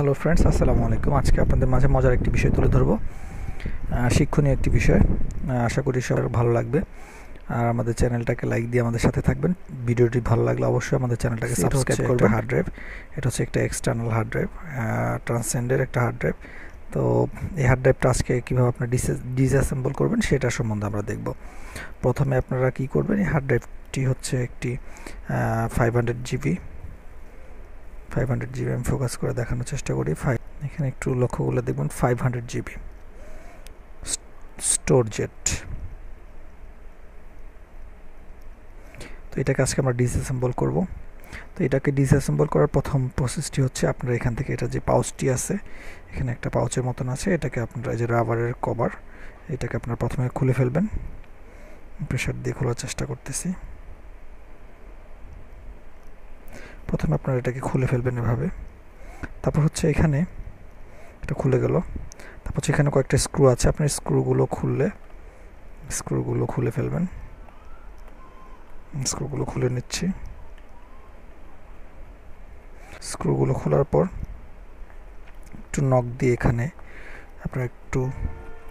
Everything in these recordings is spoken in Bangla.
হ্যালো ফ্রেন্ডস, আসসালামু আলাইকুম। আজকে আপনাদের মাঝে মজার একটি বিষয় তুলে ধরবো, শিক্ষণীয় একটি বিষয়। আশা করি সবার ভালো লাগবে। আর আমাদের চ্যানেলটাকে লাইক দিয়ে আমাদের সাথে থাকবেন। ভিডিওটি ভালো লাগলে অবশ্যই আমাদের চ্যানেলটাকে সাবস্ক্রাইব করবেন। হার্ড ড্রাইভ, এটা হচ্ছে একটা এক্সটার্নাল হার্ড ড্রাইভ, ট্রান্সেন্ডের একটা হার্ড ড্রাইভ। তো এই হার্ড ড্রাইভটা আজকে কীভাবে আপনার ডিসঅ্যাসেম্বল করবেন সেটা সম্বন্ধে আমরা দেখব। প্রথমে আপনারা কি করবেন, এই হার্ড ড্রাইভটি হচ্ছে একটি 500 জিবি আমি ফোকাস করে দেখানোর চেষ্টা করি। এখানে একটু লক্ষ্য করলে দেখবেন 500 জিবি স্টোর জেট। তো এটাকে আজকে আমরা ডিসঅ্যাসেম্বল করব। তো এটাকে ডিসঅ্যাসেম্বল করার প্রথম প্রসেসটি হচ্ছে আপনারা এখান থেকে এটা যে পাউচটি আছে, এখানে একটা পাউচের মতন আছে, এটাকে আপনারা যে রাবারের কভার, এটাকে আপনারা প্রথমে খুলে ফেলবেন। প্রেসার দিয়ে খোলার চেষ্টা করতেছি। প্রথমে আপনারা এটাকে খুলে ফেলবেন এভাবে। তারপর হচ্ছে এখানে এটা খুলে গেল। তারপর হচ্ছে এখানে কয়েকটা স্ক্রু আছে, আপনি স্ক্রুগুলো খুলে ফেলবেন। স্ক্রুগুলো খুলে নিচ্ছি। স্ক্রুগুলো খোলার পর একটু নখ দিয়ে এখানে আপনারা একটু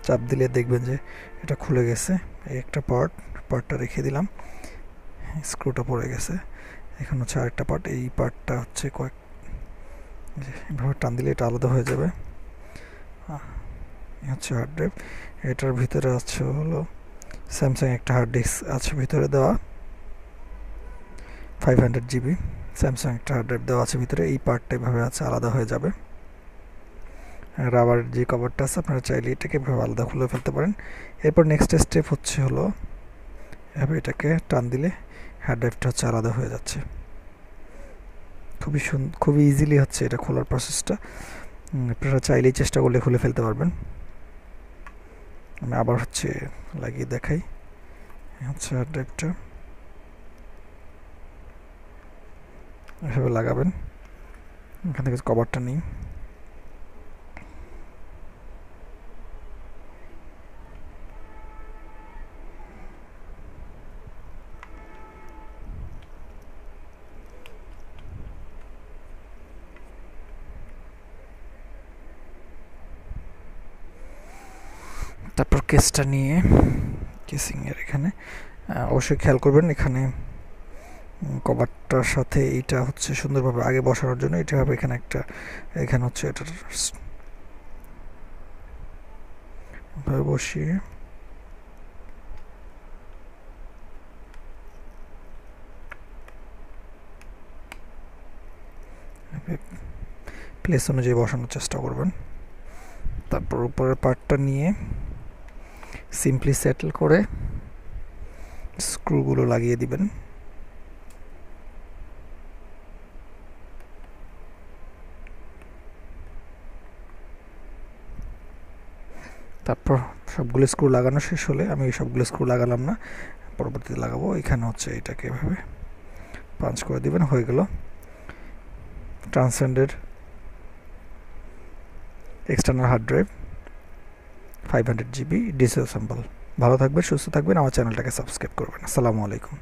চাপ দিলে দেখবেন যে এটা খুলে গেছে। এই একটা পার্টটা রেখে দিলাম, স্ক্রুটা পড়ে গেছে। এখন হচ্ছে আরেকটা পার্ট, এই পার্টটা হচ্ছে এভাবে টান দিলে এটা আলাদা হয়ে যাবে। হচ্ছে হার্ড ড্রাইভ, এটার ভিতরে আছে হলো স্যামসাং একটা হার্ড ডিস্ক আছে ভিতরে দেওয়া, 500 জিবি স্যামসাং একটা হার্ড ড্রাইভ দেওয়া আছে ভিতরে। এই পার্টটা এভাবে আছে, আলাদা হয়ে যাবে। রাবারের যে কভারটা আছে আপনারা চাইলে এটাকে এভাবে আলাদা খুলে ফেলতে পারেন। এরপর নেক্সট স্টেপ হচ্ছে হলো এভাবে এটাকে টান দিলে হার্ড ড্রাইভটা হচ্ছে আলাদা হয়ে যাচ্ছে। খুবই ইজিলি হচ্ছে এটা খোলার প্রসেসটা। আপনারা চাইলেই চেষ্টা করলে খুলে ফেলতে পারবেন। আমি আবার হচ্ছে লাগিয়ে দেখাই। হচ্ছে হার্ড ড্রাইভটা এভাবে লাগাবেন। এখান থেকে কভারটা নিই। তারপর কেসটা নিয়ে কেসিংয়ের এখানে অবশ্যই খেয়াল করবেন, এখানে কভারটার সাথে এইটা হচ্ছে সুন্দরভাবে আগে বসানোর জন্য এটা হবে এখানে একটা, এখানে হচ্ছে এটার ভাবে বসিয়ে প্লেস অনুযায়ী বসানোর চেষ্টা করবেন। তারপর উপরের পার্টটা নিয়ে সিম্পলি সেটেল করে স্ক্রুগুলো লাগিয়ে দিবেন। তারপর সবগুলো স্ক্রু লাগানো শেষ হলে, আমি সবগুলো স্ক্রু লাগালাম না, পরবর্তীতে লাগাবো। এখানে হচ্ছে এটাকে এভাবে পাঞ্চ করে দিবেন, হয়ে গেল ট্রান্সেন্ডের external hard drive 500 GB disassemble. ভালো থাকবেন, সুস্থ থাকবেন, আমার চ্যানেলটাকে সাবস্ক্রাইব করবেন। আসসালামু আলাইকুম।